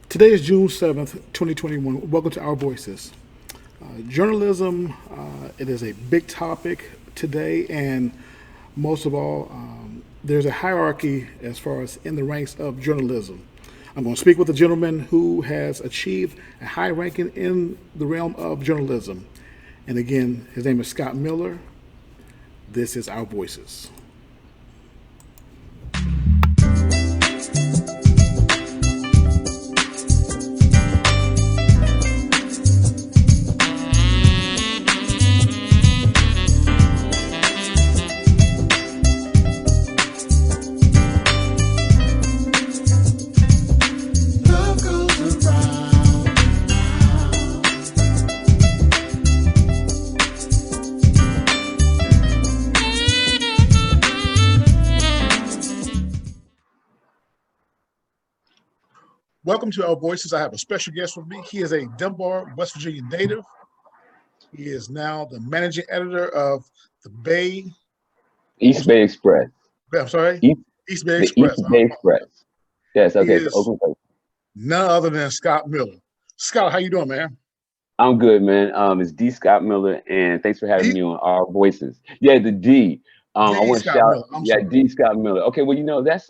Today is June 7th, 2021. Welcome to Our Voices. Journalism, it is a big topic today, and most of all, there's a hierarchy as far as in the ranks of journalism. I'm going to speak with a gentleman who has achieved a high ranking in the realm of journalism. And again, his name is Scot Miller. This is Our Voices. Welcome to Our Voices. I have a special guest with me. He is a Dunbar, West Virginia native. He is now the managing editor of the East Bay Express. I'm sorry? East Bay The Express. East Bay Express. Yes, okay. None other than Scot Miller. Scot, how you doing, man? I'm good, man. It's D. Scot Miller, and thanks for having me on Our Voices. Yeah, the D. I want to shout. Yeah, D. Scot Miller. Okay, well, that's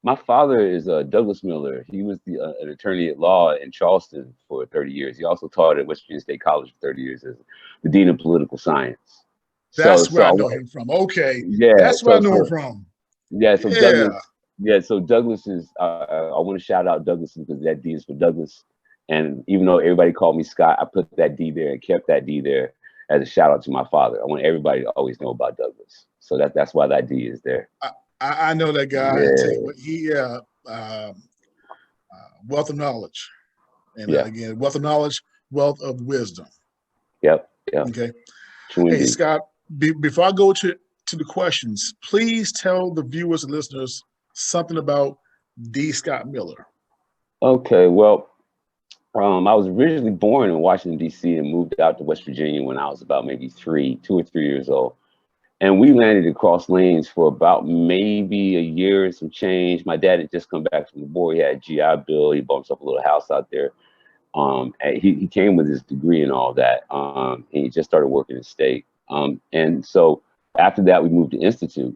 my father is Douglas Miller. He was an attorney at law in Charleston for 30 years. He also taught at West Virginia State College for 30 years as the dean of political science. That's where I know him from. Okay, yeah, that's where I know him from. Yeah, so Douglas. Yeah, so Douglas is. I want to shout out Douglas because that D is for Douglas. And even though everybody called me Scott, I put that D there and kept that D there as a shout out to my father. I want everybody to always know about Douglas. So that's why that D is there. I know that guy. Yeah. I tell you what, he wealth of knowledge, and again, wealth of knowledge, wealth of wisdom. Yep. Okay. Hey, Scott. Before I go to the questions, please tell the viewers and listeners something about D. Scot Miller. Okay. Well, I was originally born in Washington D.C. and moved out to West Virginia when I was about maybe 2 or 3 years old. And we landed across lanes for about maybe a year and some change. My dad had just come back from the war. He had a GI Bill. He bought himself a little house out there. And he came with his degree and all that. And he just started working in state. And so after that, we moved to Institute.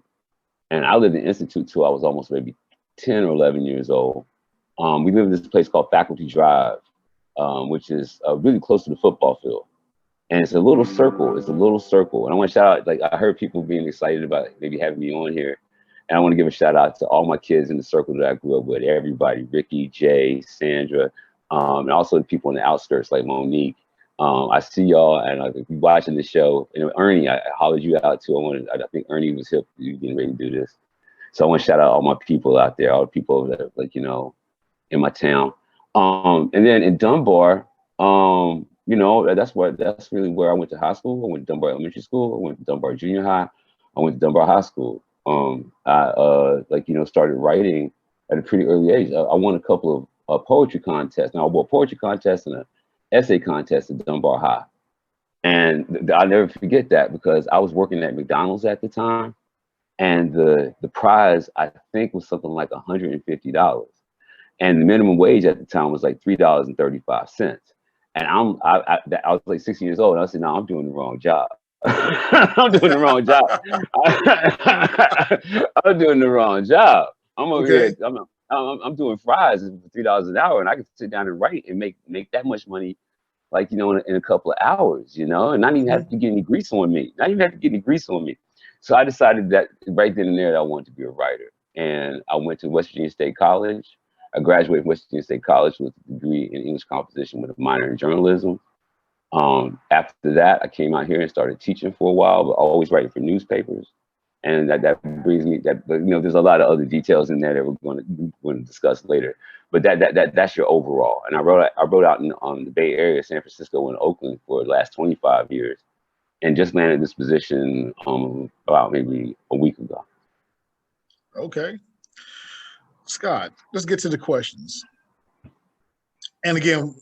And I lived in Institute till I was almost maybe 10 or 11 years old. We lived in this place called Faculty Drive, which is really close to the football field. And it's a little circle. It's a little circle. And I want to shout out, like, I heard people being excited about maybe having me on here. And I want to give a shout out to all my kids in the circle that I grew up with, everybody, Ricky, Jay, Sandra, and also the people in the outskirts like Monique. I see y'all, and if you're watching the show, Ernie, I hollered you out too. I think Ernie was hip, you getting ready to do this. So I want to shout out all my people out there, all the people that, like, in my town. And then in Dunbar, that's really where I went to high school. I went to Dunbar Elementary School. I went to Dunbar Junior High. I went to Dunbar High School. I started writing at a pretty early age. I won a couple of poetry contests. Now I won a poetry contest and an essay contest at Dunbar High. And I'll never forget that because I was working at McDonald's at the time. And the prize, I think, was something like $150. And the minimum wage at the time was like $3.35. And I was like 16 years old. And I said, no, I'm doing the wrong job. I'm doing the wrong job. I'm doing the wrong job. I'm over here. I'm doing fries for $3 an hour, and I can sit down and write and make that much money, like, in a couple of hours, and not even have to get any grease on me. So I decided that right then and there that I wanted to be a writer, and I went to West Virginia State College. I graduated from West Virginia State College with a degree in English composition with a minor in journalism. After that, I came out here and started teaching for a while, but always writing for newspapers. And that brings me there's a lot of other details in there that we're going to discuss later. But that's your overall. And I wrote out in the Bay Area, San Francisco, and Oakland for the last 25 years, and just landed this position about maybe a week ago. Okay, Scott, let's get to the questions. And again,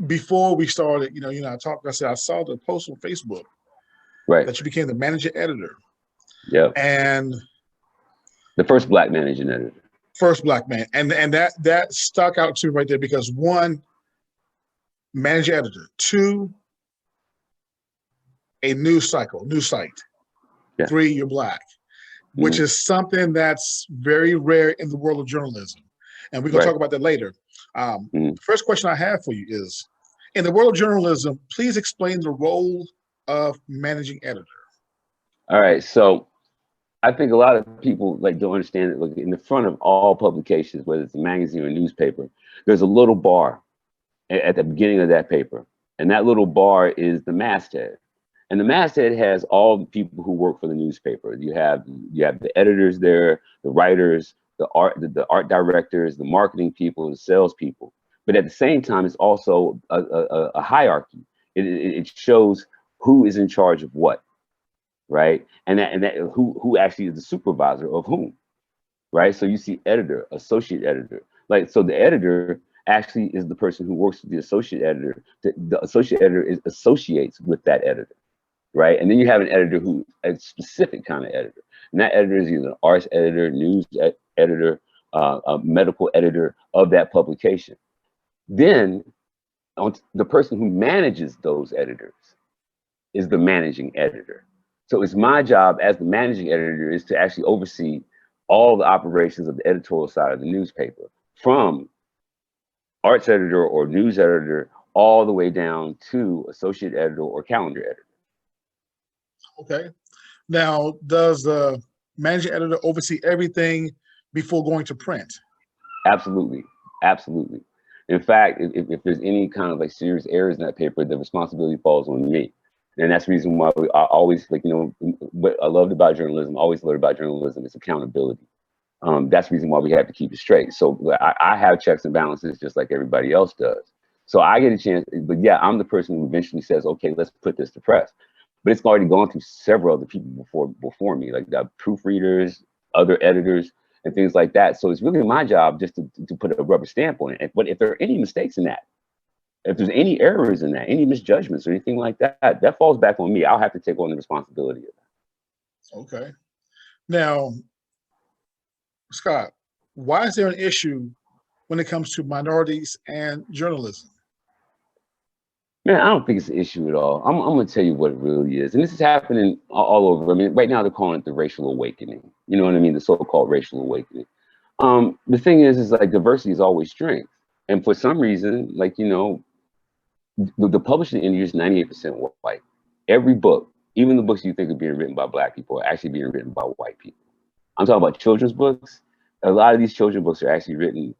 before we started, I said I saw the post on Facebook, right, that you became the managing editor. Yeah. And the first Black managing editor. First Black man. And that stuck out to me right there because one, managing editor, two, a news site. Yeah. Three, you're Black, which is something that's very rare in the world of journalism. And we're going to talk about that later. The first question I have for you is, in the world of journalism, please explain the role of managing editor. All right. So I think a lot of people don't understand that. Look, in the front of all publications, whether it's a magazine or a newspaper, there's a little bar at the beginning of that paper. And that little bar is the masthead. And the masthead has all the people who work for the newspaper. You have the editors there, the writers, the art directors, the marketing people, the salespeople. But at the same time, it's also a hierarchy. It shows who is in charge of what, right? And that who actually is the supervisor of whom, right? So you see editor, associate editor. So the editor actually is the person who works with the associate editor. The associate editor associates with that editor, right? And then you have an editor who is a specific kind of editor. And that editor is either an arts editor, news editor, a medical editor of that publication. Then the person who manages those editors is the managing editor. So it's my job as the managing editor is to actually oversee all the operations of the editorial side of the newspaper, from arts editor or news editor all the way down to associate editor or calendar editor. Okay. Now, does the managing editor oversee everything before going to print? Absolutely. Absolutely. In fact, if there's any kind of serious errors in that paper, the responsibility falls on me. And that's the reason why I always, what I loved about journalism, always learned about journalism, is accountability. That's the reason why we have to keep it straight. So I have checks and balances just like everybody else does. So I get a chance, but yeah, I'm the person who eventually says, okay, let's put this to press. But it's already gone through several other people before me, like the proofreaders, other editors, and things like that. So it's really my job just to put a rubber stamp on it. But if there are any mistakes in that, if there's any errors in that, any misjudgments or anything like that, that falls back on me. I'll have to take on the responsibility of that. Okay. Now, Scott, why is there an issue when it comes to minorities and journalism? Man, I don't think it's an issue at all. I'm going to tell you what it really is. And this is happening all over. I mean, right now they're calling it the racial awakening. You know what I mean? The so-called racial awakening. The thing is like diversity is always strength. And for some reason, like, the publishing industry is 98% white. Every book, even the books you think are being written by black people, are actually being written by white people. I'm talking about children's books. A lot of these children's books are actually written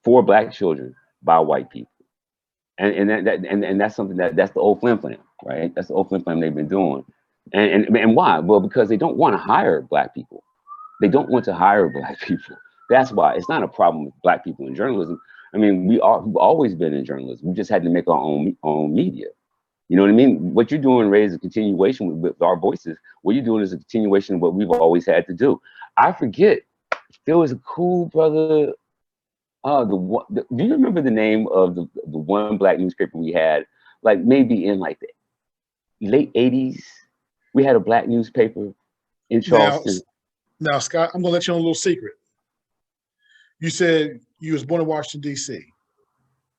for black children by white people. And that's something that's the old flim flam, right? That's the old flim flam they've been doing. And why? Well, because they don't want to hire black people. They don't want to hire black people. That's why. It's not a problem with black people in journalism. I mean, we've always been in journalism. We just had to make our own media. You know what I mean? What you're doing, Ray, is a continuation with our voices. What you're doing is a continuation of what we've always had to do. I forget, there was a cool brother. Do you remember the name of the one black newspaper we had? Like maybe in like the late 80s, we had a black newspaper in Charleston. Now, Scott, I'm gonna let you know a little secret. You said you was born in Washington, D.C.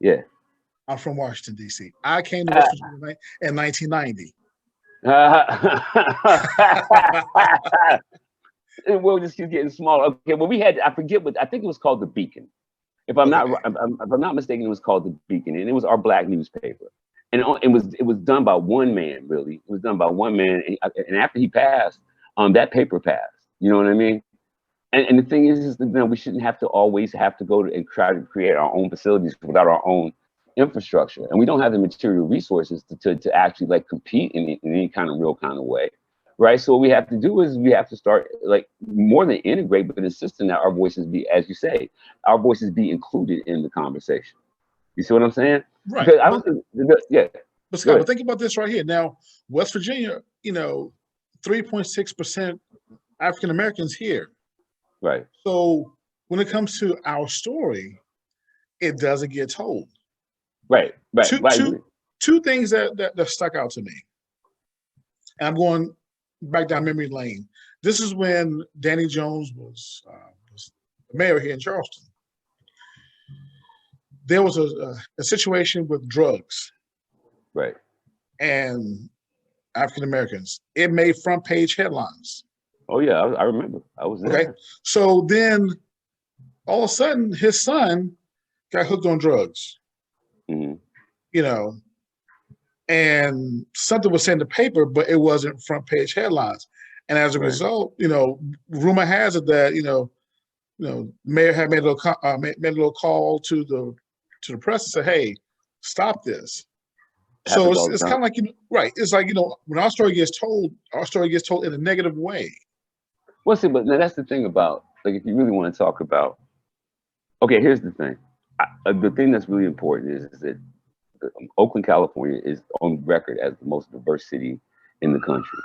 Yeah. I'm from Washington, D.C. I came to West Virginia in 1990. We'll just keep getting smaller. Okay, well, I forget I think it was called The Beacon. If I'm not mistaken, it was called The Beacon, and it was our black newspaper. And it was done by one man, really. It was done by one man, and after he passed, that paper passed. You know what I mean? And the thing is that we shouldn't have to always have to go and try to create our own facilities without our own infrastructure, and we don't have the material resources to actually like compete in any kind of real kind of way, right? So what we have to do is we have to start like more than integrate, but insisting that our voices be, as you say, our voices be included in the conversation. You see what I'm saying? Right. Because I don't think, yeah. But Scott, but think about this right here. Now, West Virginia, 3.6% African Americans here. Right. So when it comes to our story, it doesn't get told. Right. Two things that stuck out to me. And I'm going back down memory lane. This is when Danny Jones was mayor here in Charleston. There was a situation with drugs. Right. And African Americans. It made front page headlines. Oh yeah, I remember. I was there. Okay. So then all of a sudden his son got hooked on drugs. Mm-hmm. And something was in the paper, but it wasn't front page headlines. And as a result, rumor has it that mayor had made a little call to the press and said, "Hey, stop this." So it's kind of like right. It's like when our story gets told in a negative way. Well, see, but now that's the thing about like if you really want to talk about. Okay, here's the thing. The thing that's really important is that Oakland, California is on record as the most diverse city in the country,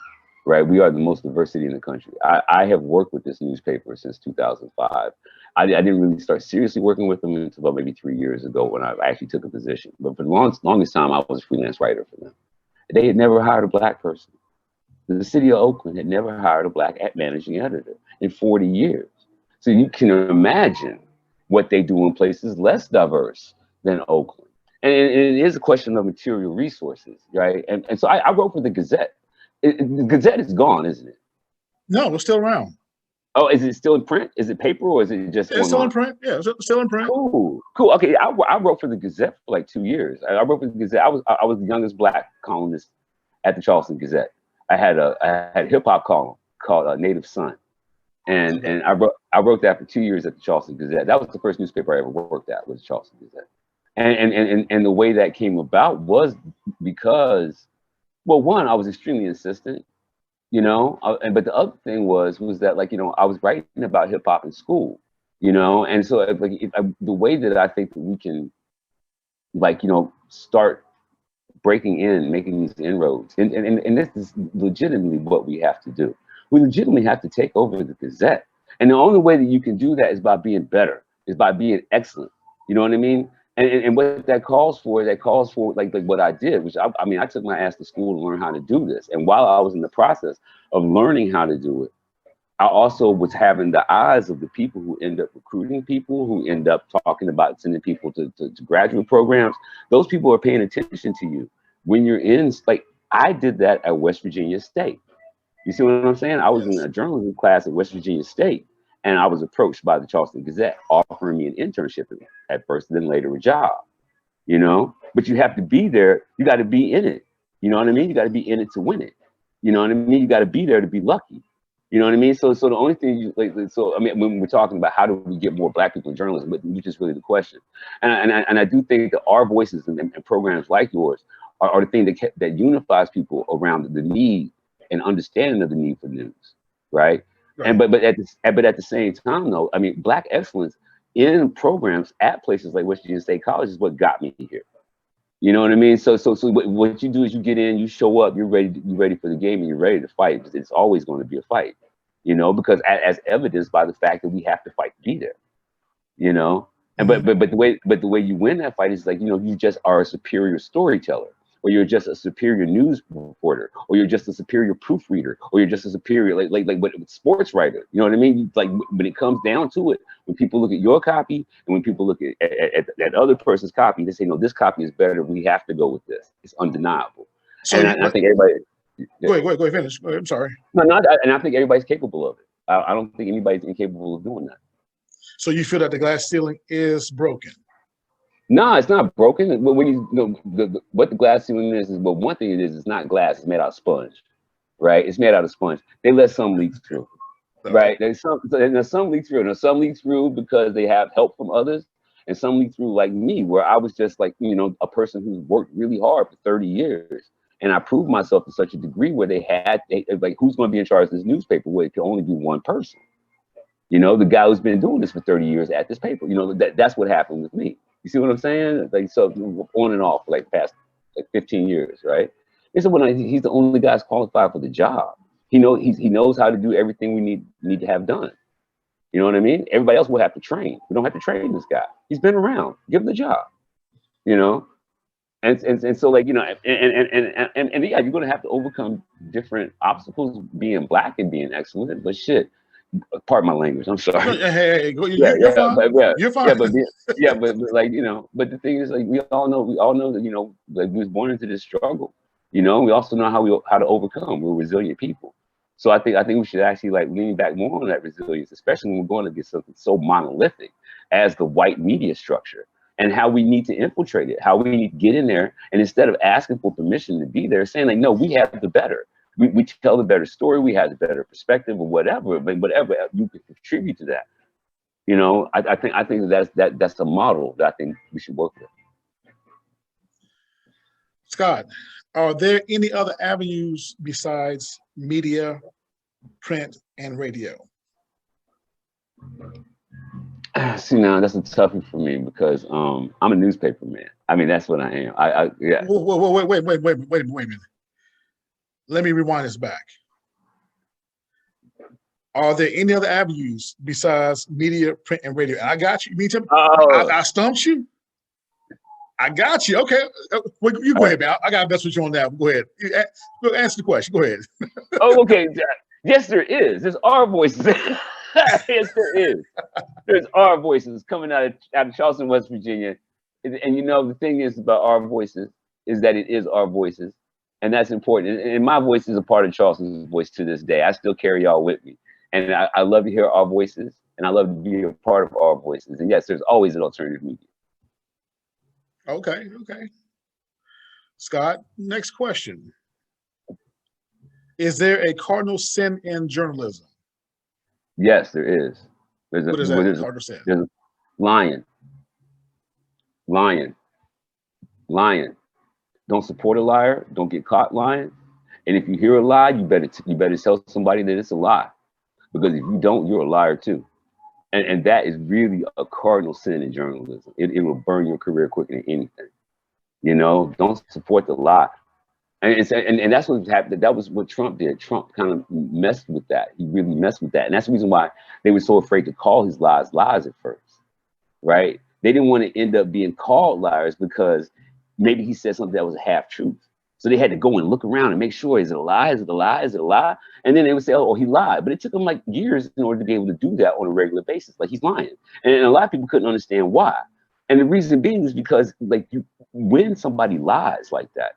right? We are the most diverse city in the country. I have worked with this newspaper since 2005. I didn't really start seriously working with them until about maybe 3 years ago when I actually took a position. But for the longest time, I was a freelance writer for them. They had never hired a black person. The city of Oakland had never hired a black managing editor in 40 years. So you can imagine what they do in places less diverse than Oakland. And it is a question of material resources, right? And so I wrote for the Gazette. The Gazette is gone, isn't it? No, it's still around. Oh, is it still in print? Is it paper or is it just? It's still in print. Yeah, it's still in print. Cool. Okay, I wrote for the Gazette for like 2 years. I wrote for the Gazette. I was the youngest black columnist at the Charleston Gazette. I had a hip hop column called Native Son, and I wrote that for 2 years at the Charleston Gazette. That was the first newspaper I ever worked at, was the Charleston Gazette. And the way that came about was because, well, one, I was extremely insistent, but the other thing was that like, I was writing about hip hop in school, and so like the way that I think that we can like, start breaking in, making these inroads, and this is legitimately what we have to do. We legitimately have to take over the Gazette. And the only way that you can do that is by being better, is by being excellent. You know what I mean? And what that calls for like what I did, which I took my ass to school to learn how to do this. And while I was in the process of learning how to do it, I also was having the eyes of the people who end up recruiting people, who end up talking about sending people to graduate programs. Those people are paying attention to you when you're in, like, I did that at West Virginia State. You see what I'm saying? I was in Yes. a journalism class at West Virginia State, and I was approached by the Charleston Gazette offering me an internship at first, then later a job, you know? But you have to be there. You got to be in it. You know what I mean? You got to be in it to win it. You know what I mean? You got to be there to be lucky. You know what I mean? So the only thing you like, so I mean, when we're talking about how do we get more Black people in journalism, which is really the question, and I do think that our voices and programs like yours are the thing that unifies people around the need and understanding of the need for news, right? Right. But at the same time, though, I mean, Black excellence in programs at places like West Virginia State College is what got me here. You know what I mean? So what you do is you get in, you show up, you're ready for the game, and you're ready to fight. It's always going to be a fight, you know, because as evidenced by the fact that we have to fight to be there, you know. And but the way you win that fight is like, you know, you just are a superior storyteller, or you're just a superior news reporter, or you're just a superior proofreader, or you're just a superior like sports writer. You know what I mean? Like when it comes down to it, when people look at your copy and when people look at other person's copy, they say, no, this copy is better. We have to go with this. It's undeniable. So And I think everybody. go ahead, finish. Go ahead, I'm sorry. No, and I think everybody's capable of it. I don't think anybody's incapable of doing that. So you feel that the glass ceiling is broken? No, it's not broken. When you know what the glass ceiling is, but one thing it is, it's not glass. It's made out of sponge, right? It's made out of sponge. They let some leak through, right? There's some leak through, and some leak through because they have help from others, and some leak through like me, where I was just like, you know, a person who's worked really hard for 30 years, and I proved myself to such a degree where they like, who's going to be in charge of this newspaper? Where it can only be one person, you know, the guy who's been doing this for 30 years at this paper. You know, that's what happened with me. You see what I'm saying? Like, so on and off for like past like 15 years, right? And so he's the only guy that's qualified for the job. He knows how to do everything we need to have done. You know what I mean? Everybody else will have to train. We don't have to train this guy. He's been around. Give him the job. You know? And so, like, you know, and yeah, you're gonna have to overcome different obstacles being Black and being excellent, but shit. Pardon my language. I'm sorry. Hey, you're fine. You're fine. But like, you know, but the thing is, like, we all know that, you know, like, we was born into this struggle. You know, we also know how to overcome. We're resilient people. So I think we should actually like lean back more on that resilience, especially when we're going against something so monolithic as the white media structure, and how we need to infiltrate it, how we need to get in there, and instead of asking for permission to be there, saying like, no, we have the better. We tell the better story, we have the better perspective, or whatever, but whatever you can contribute to that. You know, I think that's a model that I think we should work with. Scott, are there any other avenues besides media, print, and radio? See, now that's a toughie for me because I'm a newspaper man. I mean, that's what I am. Yeah. Wait a minute. Let me rewind this back. Are there any other avenues besides media, print, and radio? And I got you. I stumped you. I got you. Okay. Well, you go ahead, man. I got to mess with you on that. Go ahead. Answer the question. Go ahead. Oh, okay. Yes, there is. There's our voices. Yes, there is. There's our voices coming out of Charleston, West Virginia. And you know, the thing is about our voices is that it is our voices. And that's important. And my voice is a part of Charleston's voice to this day. I still carry y'all with me. And I love to hear our voices. And I love to be a part of our voices. And yes, there's always an alternative media. Okay. Scott, next question. Is there a cardinal sin in journalism? Yes, there is. What is that? Cardinal sin? There's lying. Don't support a liar. Don't get caught lying. And if you hear a lie, you better tell somebody that it's a lie. Because if you don't, you're a liar too. And that is really a cardinal sin in journalism. It will burn your career quicker than anything. You know, don't support the lie. And that's what happened. That was what Trump did. Trump kind of messed with that. He really messed with that. And that's the reason why they were so afraid to call his lies at first, right? They didn't want to end up being called liars because maybe he said something that was a half truth. So they had to go and look around and make sure, is it a lie? Is it a lie? Is it a lie? And then they would say, oh, he lied. But it took them like years in order to be able to do that on a regular basis. Like, he's lying. And a lot of people couldn't understand why. And the reason being is because, like, when somebody lies like that,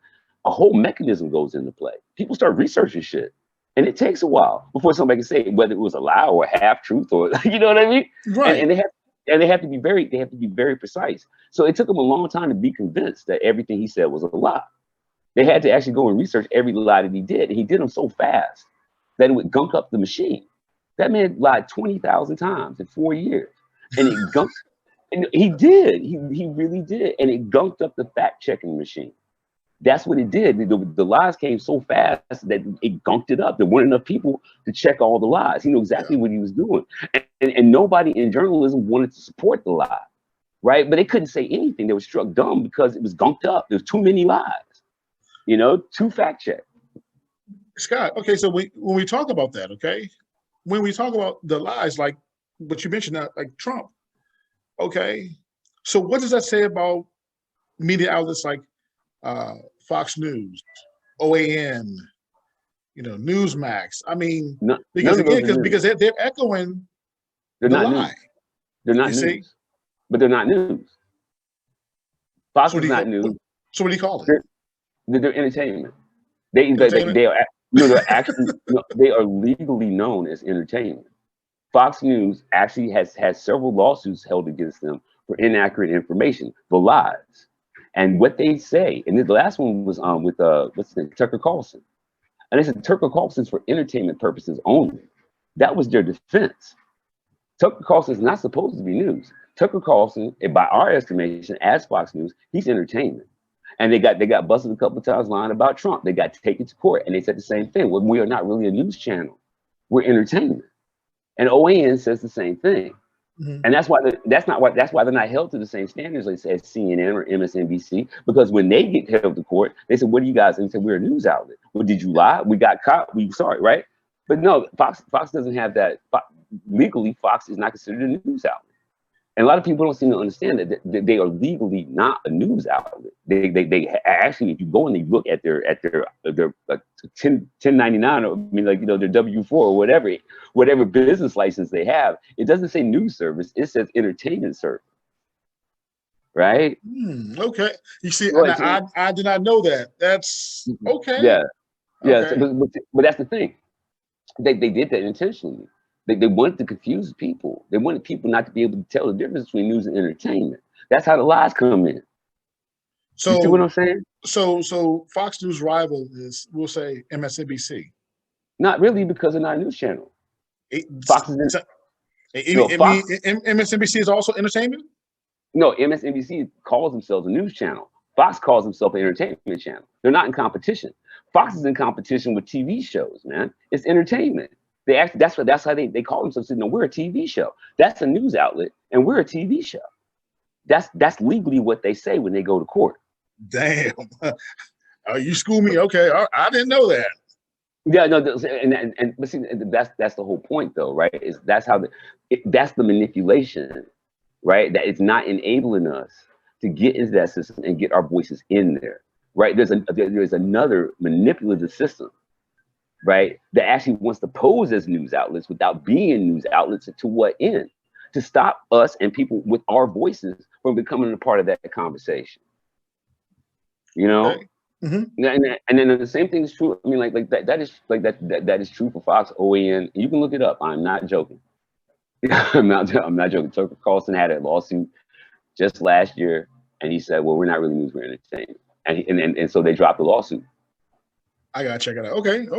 a whole mechanism goes into play. People start researching shit. And it takes a while before somebody can say whether it was a lie or a half truth, or you know what I mean? Right. And they have to be very precise. So it took them a long time to be convinced that everything he said was a lie. They had to actually go and research every lie that he did. And he did them so fast that it would gunk up the machine. That man lied 20,000 times in 4 years. And it gunked, and he did. He really did. And it gunked up the fact checking machine. That's what it did. The lies came so fast that it gunked it up. There weren't enough people to check all the lies. He knew exactly what he was doing. And nobody in journalism wanted to support the lie, right? But they couldn't say anything. They were struck dumb because it was gunked up. There's too many lies. You know, to fact check. Scott, okay, so when we talk about that, okay, when we talk about the lies, like what you mentioned, like Trump, okay, so what does that say about media outlets like Fox News, OAN, Newsmax? I mean, because they're echoing the lie. News. They're not news, see? But they're not news. Fox is not news. So what do you call it? They're entertainment. They are actually they are legally known as entertainment. Fox News actually has several lawsuits held against them for inaccurate information, for lies. And what they say, and the last one was with what's his name, Tucker Carlson. And they said Tucker Carlson's for entertainment purposes only. That was their defense. Tucker Carlson is not supposed to be news. Tucker Carlson, by our estimation, as Fox News, he's entertainment. And they got busted a couple of times lying about Trump. They got taken to court, and they said the same thing. Well, we are not really a news channel; we're entertainment. And OAN says the same thing. Mm-hmm. And that's why they're not held to the same standards as CNN or MSNBC. Because when they get held to court, they said, "What are you guys?" And they said, "We're a news outlet." Well, did you lie? We got caught. We sorry, right? But no, Fox doesn't have that. Legally, Fox is not considered a news outlet. And a lot of people don't seem to understand that they are legally not a news outlet. They actually, if you go and you look at their 1099, or their W-4 or whatever business license they have, it doesn't say news service. It says entertainment service. Right? Okay. You see, I did not know that. That's okay. Yeah. Yeah. Okay. So, but that's the thing. They did that intentionally. They wanted to confuse people. They wanted people not to be able to tell the difference between news and entertainment. That's how the lies come in. So, you see what I'm saying? So Fox News rival is, we'll say, MSNBC. Not really, because they're not a news channel. Fox is MSNBC is also entertainment? No, MSNBC calls themselves a news channel. Fox calls himself an entertainment channel. They're not in competition. Fox is in competition with TV shows, man. It's entertainment. That's how they call themselves. We're a TV show. That's a news outlet, and we're a TV show. That's legally what they say when they go to court. Damn, you school me? Okay, I didn't know that. Yeah, no, but see, that's the whole point, though, right? That's the manipulation, right? That it's not enabling us to get into that system and get our voices in there, right? There's another manipulative system, right, that actually wants to pose as news outlets without being news outlets. To what end? To stop us and people with our voices from becoming a part of that conversation. Okay. Mm-hmm. And then the same thing is true. I mean, that is true for Fox, OAN. You can look it up. I'm not joking. I'm not joking. Tucker Carlson had a lawsuit just last year, and he said, "Well, we're not really news, we're entertainment," and so they dropped the lawsuit. I gotta check it out. Okay.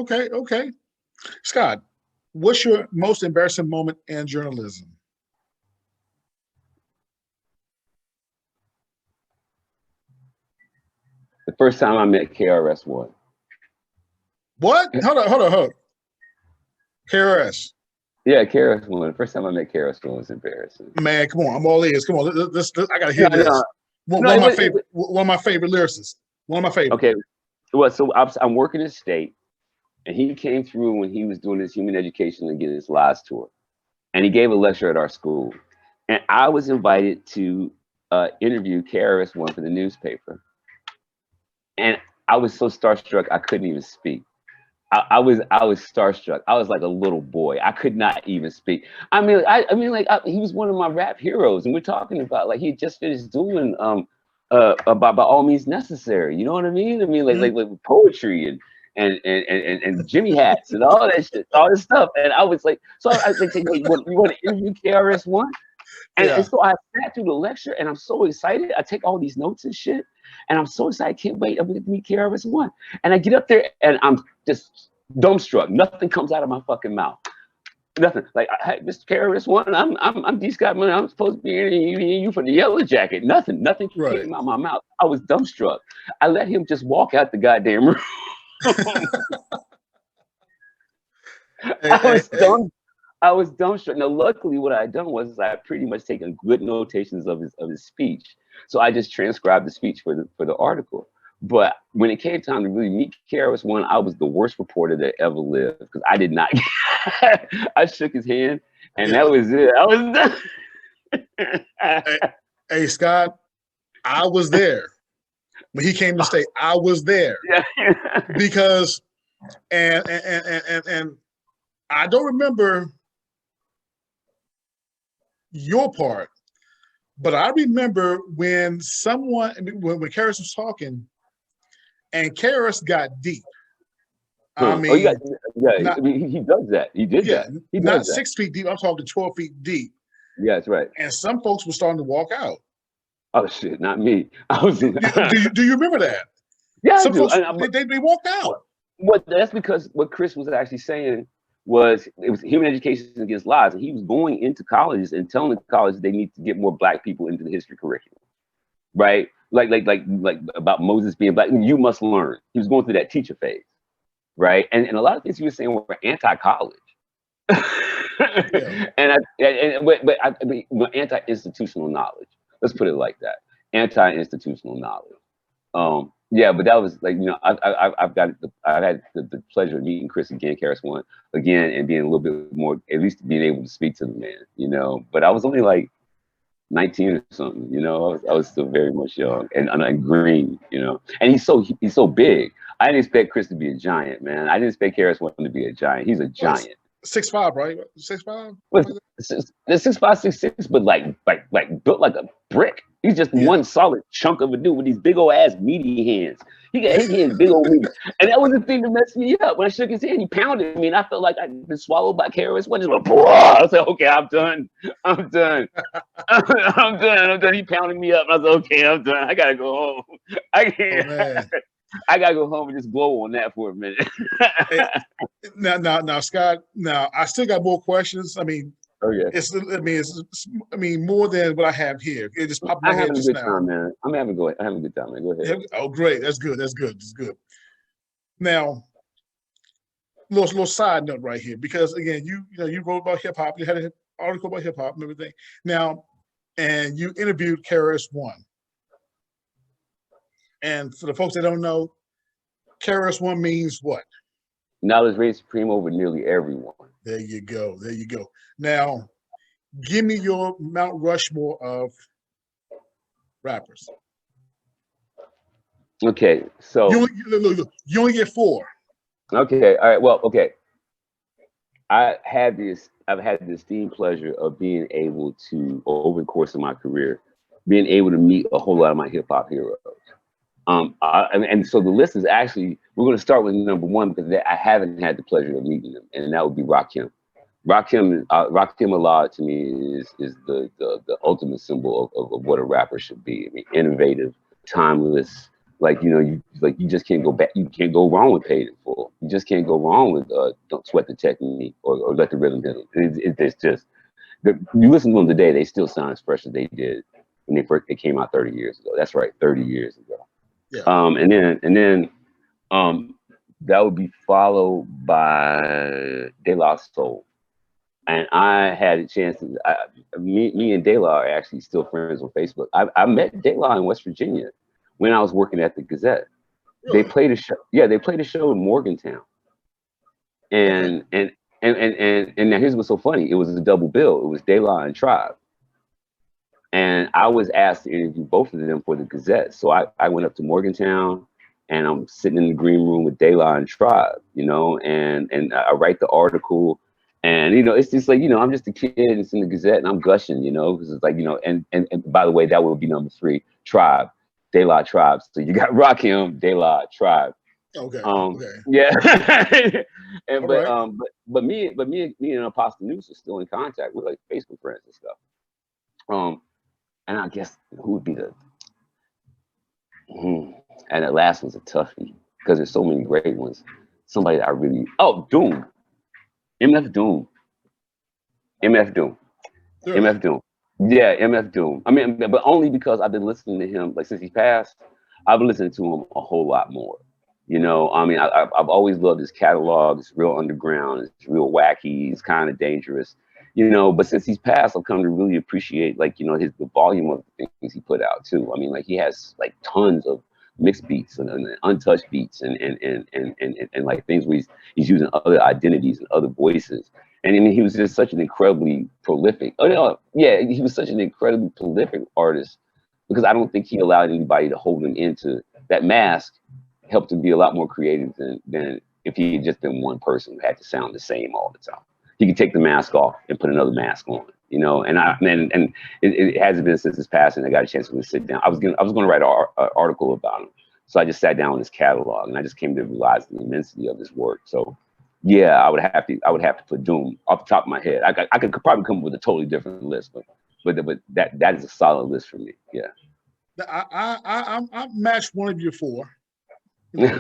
Scott, what's your most embarrassing moment in journalism? The first time I met KRS-One. What? Hold on. KRS. Yeah, KRS-One. The first time I met KRS-One was embarrassing. Man, come on, I'm all ears. Come on, I gotta hear this. One of my favorite lyricists. One of my favorite. Okay, well, so I'm working in state, and he came through when he was doing his human education and getting his lives tour, and he gave a lecture at our school, and I was invited to interview KRS-One for the newspaper, and I was so starstruck I couldn't even speak. I was starstruck. I was like a little boy. I could not even speak. He was one of my rap heroes, and we're talking about like he had just finished doing by all means necessary. You know what I mean? I mean like poetry and Jimmy hats and all that shit, all this stuff. And I was like, so I was like, you want to interview KRS-One? And so I sat through the lecture, and I'm so excited. I take all these notes and shit, and I'm so excited. Can't wait. I'm going to meet KRS-One. And I get up there, and I'm just dumbstruck. Nothing comes out of my fucking mouth. Nothing. Like, hey, Mr. KRS-One, I'm D. Scot Miller. I'm supposed to be interviewing you for the Yellow Jacket. Nothing came out of my mouth. I was dumbstruck. I let him just walk out the goddamn room. I was dumbstruck. Now, luckily, what I had done was I had pretty much taken good notations of his speech, so I just transcribed the speech for the article. But when it came time to really meet KRS-One, I was the worst reporter that ever lived because I did not. I shook his hand, and that was it. I was done. Hey, Scott, I was there when he came to state. I was there because, and I don't remember your part, but I remember when when KRS was talking, and KRS got deep. I mean, he does that. He did that. He not does 6 feet deep. I'm talking 12 feet deep. Yeah, that's right. And some folks were starting to walk out. Oh shit, not me. I was. Do you remember that? Yeah, some I do. folks they walked out. What that's because what Chris was actually saying was it was human education against lies, and he was going into colleges and telling the colleges they need to get more black people into the history curriculum, right? Like about Moses being black. You must learn. He was going through that teacher phase, right? And a lot of things he was saying were anti-college, but anti-institutional knowledge. Let's put it like that. Anti-institutional knowledge. Yeah, but that was like, you know, I've had the pleasure of meeting Chris again, KRS-One again, and being a little bit more, at least being able to speak to the man, you know. But I was only like 19 or something, you know. I was still very much young and green, you know. And he's so big. I didn't expect Chris to be a giant, man. I didn't expect KRS-One to be a giant. He's a giant. 6'5", right? 6'5". 6'5", 6'6", but like built like a brick. He's just one solid chunk of a dude with these big old ass meaty hands. He got his hands big old meaty. And that was the thing that messed me up. When I shook his hand, he pounded me, and I felt like I'd been swallowed by KRS-One. Just went, I was like, okay, I'm done. I'm done. He pounded me up. And I was like, okay, I'm done. I gotta go home. I can't. Oh, I gotta go home and just blow on that for a minute. Now, Scott. Now, I still got more questions. I mean, it's more than what I have here. It just popped in my head just now. Time, man. I'm having a good time, man. Go ahead. Oh, great. That's good. That's good. Now, little side note right here, because again, you wrote about hip hop. You had an article about hip hop and everything. Now, and you interviewed KRS-One. And for the folks that don't know, KRS-One means what? Knowledge reigns supreme over nearly everyone. There you go. Now, give me your Mount Rushmore of rappers. Okay, so you only get 4. Okay, all right. Well, okay. I've had the esteemed pleasure of being able to, over the course of my career, being able to meet a whole lot of my hip hop heroes. And so the list is actually, we're going to start with number 1 because I haven't had the pleasure of meeting them, and that would be Rakim. Rakim Allah to me is the ultimate symbol of what a rapper should be. I mean, innovative, timeless. Like, you know, you just can't go back. You can't go wrong with Paid in Full. You just can't go wrong with Don't Sweat the Technique or Let the Rhythm Hit Them. It's just you listen to them today, they still sound as fresh as they did when they came out 30 years ago. That's right, 30 years ago. Yeah. And then that would be followed by De La Soul. And I had a chance to, me and De La are actually still friends on Facebook. I met De La in West Virginia when I was working at the Gazette. Really? They played a show. Yeah, they played a show in Morgantown. And now here's what's so funny. It was a double bill. It was De La and Tribe. And I was asked to interview both of them for the Gazette. So I went up to Morgantown and I'm sitting in the green room with De La and Tribe, and I write the article, and it's just like, I'm just a kid. It's in the Gazette, and I'm gushing, because it's like, and by the way, that would be number 3, Tribe, De La, Tribe. So you got Rakim, De La, Tribe. Okay. Yeah. And All but right. me and Apostle News are still in contact. We're like Facebook friends and stuff. And I guess who would be and the last one's a toughie because there's so many great ones. Somebody that I really Doom. MF Doom. MF Doom. Sure. MF Doom. Yeah, MF Doom. I mean, but only because I've been listening to him, like since he passed, I've been listening to him a whole lot more. I mean, I've always loved his catalog. It's real underground. It's real wacky. It's kind of dangerous. But since he's passed, I've come to really appreciate, like, the volume of the things he put out too. I mean, like, he has like tons of mixed beats and untouched beats and like things where he's using other identities and other voices. And I mean, he was just such an incredibly prolific. He was such an incredibly prolific artist because I don't think he allowed anybody to hold him into that mask. Helped him be a lot more creative than if he had just been one person who had to sound the same all the time. He could take the mask off and put another mask on, and it hasn't been since his passing. I got a chance to sit down. I was going to write an article about him. So I just sat down with his catalog and I just came to realize the immensity of his work. So yeah, I would have to put Doom off the top of my head. I could probably come up with a totally different list, but that is a solid list for me. Yeah. I matched one of your 4. That's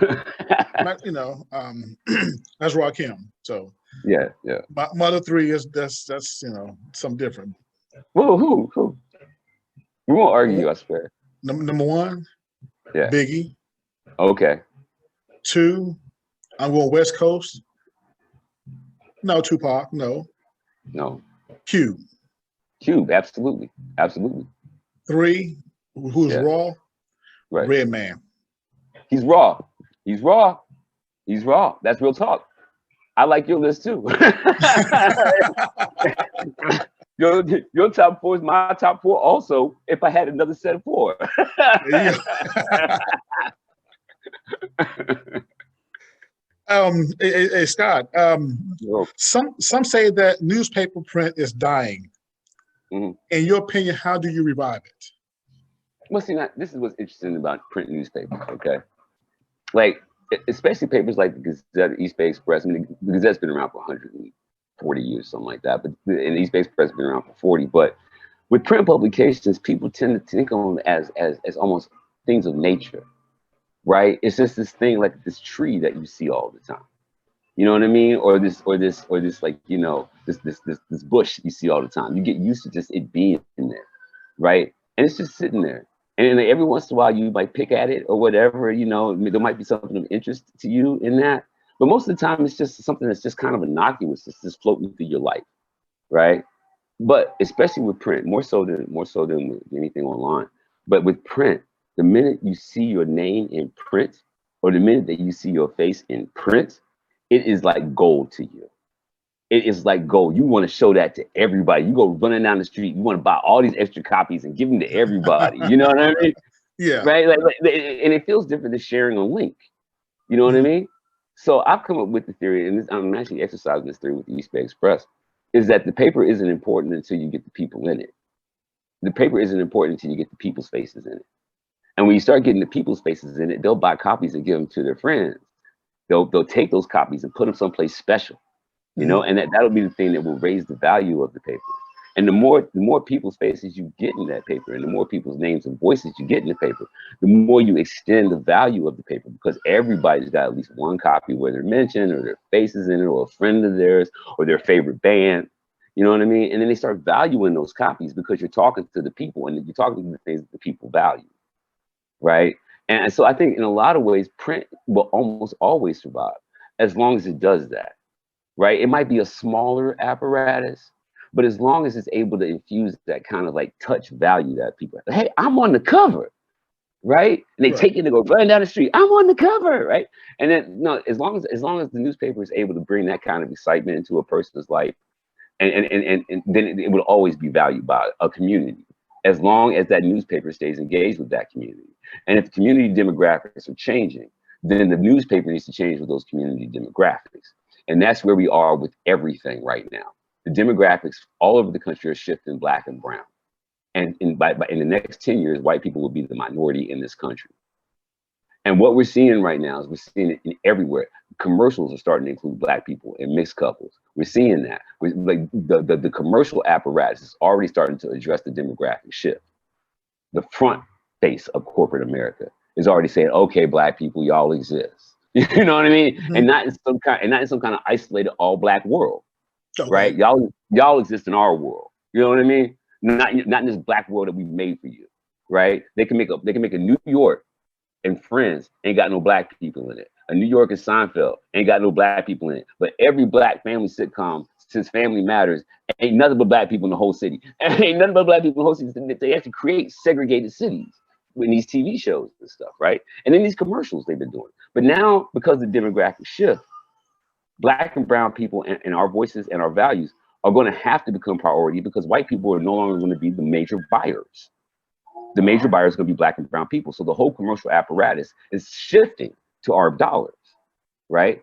Rakim. So yeah. My other 3 is that's something different. Who? We won't argue, I swear. Number 1, yeah, Biggie. Okay. 2, I'm going West Coast. No, Tupac. No. Cube, absolutely. 3, who's raw? Right. Redman. He's raw. That's real talk. I like your list too. Your top 4 is my top 4 also, if I had another set of 4. Hey, Scott, some say that newspaper print is dying. In your opinion, how do you revive it? Well, see, this is what's interesting about print newspapers, okay? Like, especially papers like the Gazette, East Bay Express. I mean, the Gazette's been around for 140 years, something like that. But the East Bay Express has been around for 40. But with print publications, people tend to think of them as almost things of nature, right? It's just this thing like this tree that you see all the time. You know what I mean? Or this like, this bush you see all the time. You get used to just it being in there, right? And it's just sitting there. And then every once in a while you might pick at it or whatever, there might be something of interest to you in that. But most of the time it's just something that's just kind of innocuous. It's just floating through your life, right? But especially with print, more so than with anything online. But with print, the minute you see your name in print, or the minute that you see your face in print, it is like gold to you. It is like gold. You want to show that to everybody. You go running down the street. You want to buy all these extra copies and give them to everybody. You know what I mean? Yeah. Right. Like, and it feels different than sharing a link. You know what I mean? So I've come up with the theory, and I'm actually exercising this theory with the East Bay Express, is that the paper isn't important until you get the people in it. The paper isn't important until you get the people's faces in it. And when you start getting the people's faces in it, they'll buy copies and give them to their friends. They'll take those copies and put them someplace special. And that'll be the thing that will raise the value of the paper. And the more people's faces you get in that paper, and the more people's names and voices you get in the paper, the more you extend the value of the paper, because everybody's got at least one copy where they're mentioned, or their faces in it, or a friend of theirs, or their favorite band. You know what I mean? And then they start valuing those copies because you're talking to the people, and you're talking to the things that the people value, right? And so I think in a lot of ways, print will almost always survive as long as it does that. Right? It might be a smaller apparatus, but as long as it's able to infuse that kind of like touch value that people, hey, I'm on the cover, right? And they take it and go running down the street, I'm on the cover, right? And then as long as the newspaper is able to bring that kind of excitement into a person's life, and then it will always be valued by a community, as long as that newspaper stays engaged with that community. And if the community demographics are changing, then the newspaper needs to change with those community demographics. And that's where we are with everything right now. The demographics all over the country are shifting black and brown. And in the next 10 years, white people will be the minority in this country. And what we're seeing right now is we're seeing it everywhere. Commercials are starting to include black people and mixed couples. We're seeing that. Like the commercial apparatus is already starting to address the demographic shift. The front face of corporate America is already saying, okay, black people, y'all exist. You know what I mean? Mm-hmm. And not in some kind of isolated all black world. Okay. Right? Y'all exist in our world. You know what I mean? Not in this black world that we've made for you. Right? They can make a New York and Friends ain't got no black people in it. A New York and Seinfeld ain't got no black people in it. But every black family sitcom since Family Matters ain't nothing but black people in the whole city. Ain't nothing but black people in the whole city. They actually create segregated cities in these TV shows and stuff, right? And then these commercials they've been doing. But now, because of the demographic shift, black and brown people and our voices and our values are going to have to become priority, because white people are no longer going to be the major buyers. The major buyers are going to be black and brown people. So the whole commercial apparatus is shifting to our dollars, right?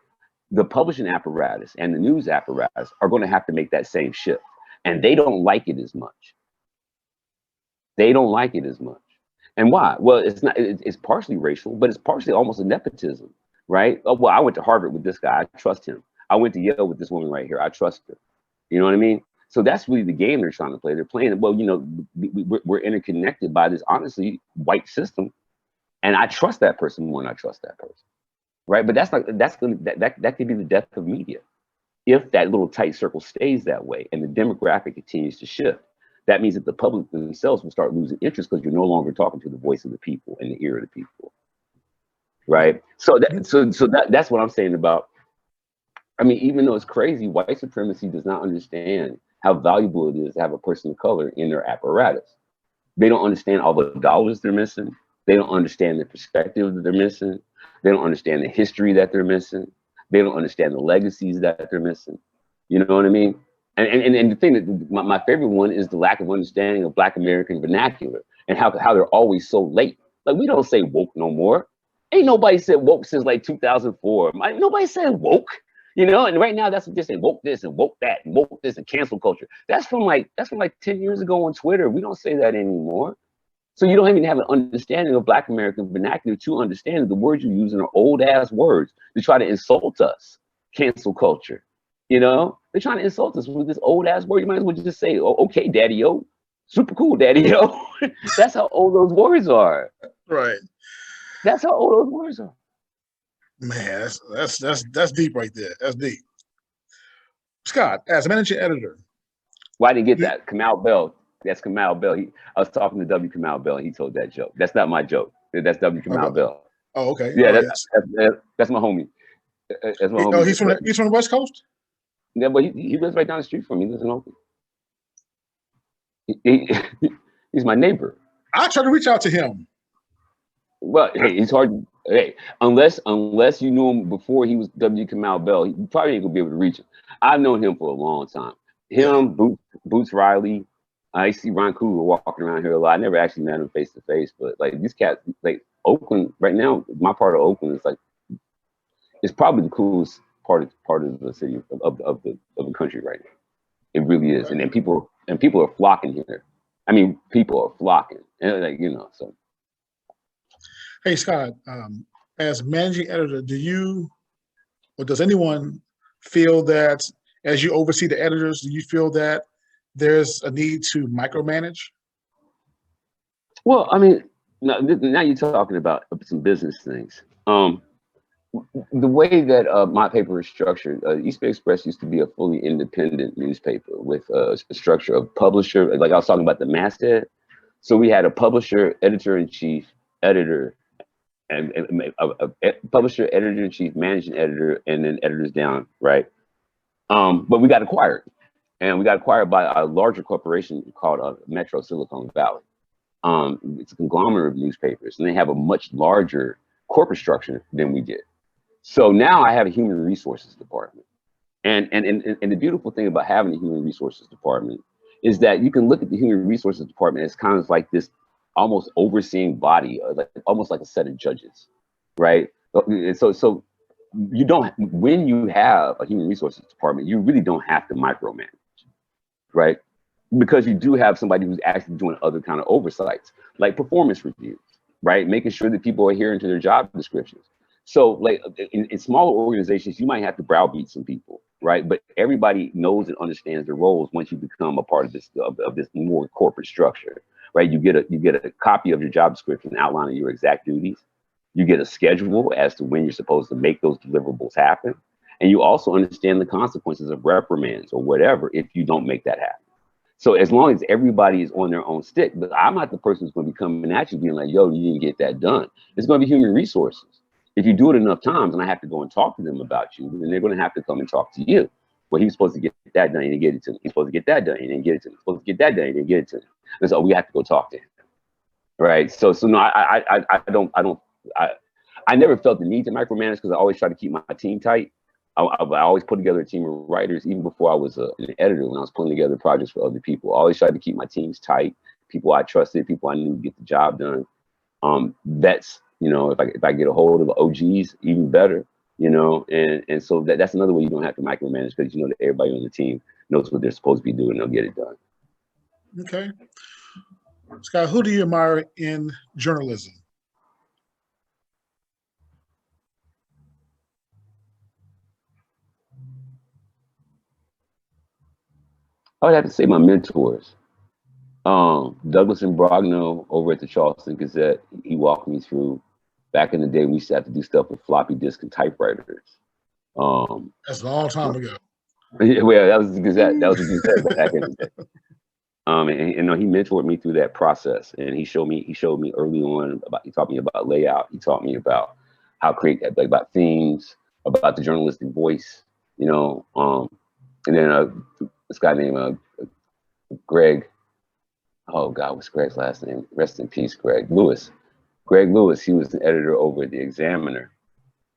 The publishing apparatus and the news apparatus are going to have to make that same shift. And they don't like it as much. They don't like it as much. And why? Well, it's partially racial, but it's partially almost a nepotism, right? Oh, well, I went to Harvard with this guy. I trust him. I went to Yale with this woman right here. I trust her. You know what I mean? So that's really the game they're trying to play. They're playing, well, you know, we're interconnected by this, honestly, white system. And I trust that person more than I trust that person, right? But that could be the death of media. If that little tight circle stays that way and the demographic continues to shift, that means that the public themselves will start losing interest, because you're no longer talking to the voice of the people and the ear of the people, right? So that's what I'm saying about, I mean, even though it's crazy, white supremacy does not understand how valuable it is to have a person of color in their apparatus. They don't understand all the dollars they're missing. They don't understand the perspective that they're missing. They don't understand the history that they're missing. They don't understand the legacies that they're missing. You know what I mean? And the thing that my favorite one is the lack of understanding of Black American vernacular and how they're always so late. Like, we don't say woke no more. Ain't nobody said woke since like 2004. Nobody said woke. You know, and right now that's what they're saying, woke this and woke that and woke this and cancel culture. That's from like 10 years ago on Twitter. We don't say that anymore. So you don't even have an understanding of Black American vernacular to understand the words you use are old ass words to try to insult us. Cancel culture. You know, they're trying to insult us with this old ass word. You might as well just say, oh, okay, daddy-o. Super cool, daddy-o. That's how old those words are. Right. That's how old those words are. Man, that's deep right there. That's deep. Scott, as managing editor. Well, I didn't get that. Kamal Bell. That's Kamal Bell. I was talking to W. Kamal Bell, and he told that joke. That's not my joke. That's W. Kamal Bell. Oh, okay. Yeah, Oh, that's my homie. That's my homie. Oh, he's from the West Coast? Yeah, but he lives right down the street from me. He lives in Oakland. He's my neighbor. I tried to reach out to him. Well, hey, it's hard. Hey, unless you knew him before he was W. Kamal Bell, you probably ain't gonna be able to reach him. I've known him for a long time. Him, Boots Riley. I see Ron Cougar walking around here a lot. I never actually met him face to face, but like these cats, like Oakland right now, my part of Oakland is like, it's probably the coolest part of the city of the country right now. It really is, and people are flocking here. I mean, people are flocking, and like, you know, so. Hey, Scott, as managing editor, do you, or does anyone feel that as you oversee the editors, do you feel that there's a need to micromanage? Well, I mean, now you're talking about some business things. The way that my paper is structured, East Bay Express used to be a fully independent newspaper with a structure of publisher, like I was talking about the masthead. So we had a publisher, editor-in-chief, editor, and a publisher, editor-in-chief, managing editor, and then editors down, right? But we got acquired. And we got acquired by a larger corporation called Metro Silicon Valley. It's a conglomerate of newspapers, and they have a much larger corporate structure than we did. So now I have a human resources department. And the beautiful thing about having a human resources department is that you can look at the human resources department as kind of like this almost overseeing body, almost like a set of judges, right? So you don't, when you have a human resources department, you really don't have to micromanage, right? Because you do have somebody who's actually doing other kind of oversights, like performance reviews, right? Making sure that people are adhering to their job descriptions. So like in smaller organizations, you might have to browbeat some people, right? But everybody knows and understands their roles once you become a part of this more corporate structure, right? You get a copy of your job description outlining your exact duties. You get a schedule as to when you're supposed to make those deliverables happen. And you also understand the consequences of reprimands or whatever if you don't make that happen. So as long as everybody is on their own stick, but I'm not the person who's going to be coming at you being like, yo, you didn't get that done. It's going to be human resources. If you do it enough times and I have to go and talk to them about you, then they're going to have to come and talk to you. Well, he was supposed to get that done, he didn't get it to me. He's supposed to get that done, he didn't get it to me. He's supposed to get that done, he didn't get it to me. And so we have to go talk to him. Right. So no, I never felt the need to micromanage because I always try to keep my team tight. I always put together a team of writers, even before I was an editor, when I was putting together projects for other people. I always tried to keep my teams tight, people I trusted, people I knew would get the job done. Vets, you know, if I get a hold of the OGs, even better, you know, and so that's another way you don't have to micromanage because you know that everybody on the team knows what they're supposed to be doing, they'll get it done. Okay. Scott, who do you admire in journalism? I would have to say my mentors. Douglas and Brogno over at the Charleston Gazette, he walked me through. Back in the day, we used to have to do stuff with floppy disk and typewriters. That's a long time ago. Well, that was the Gazette. That was the Gazette back in the day. And he mentored me through that process, and he showed me early on he taught me about layout. He taught me about how to create about themes, about the journalistic voice, you know. And then this guy named Greg. Oh God, what's Greg's last name? Rest in peace, Greg Lewis. Greg Lewis. He was an editor over at the Examiner,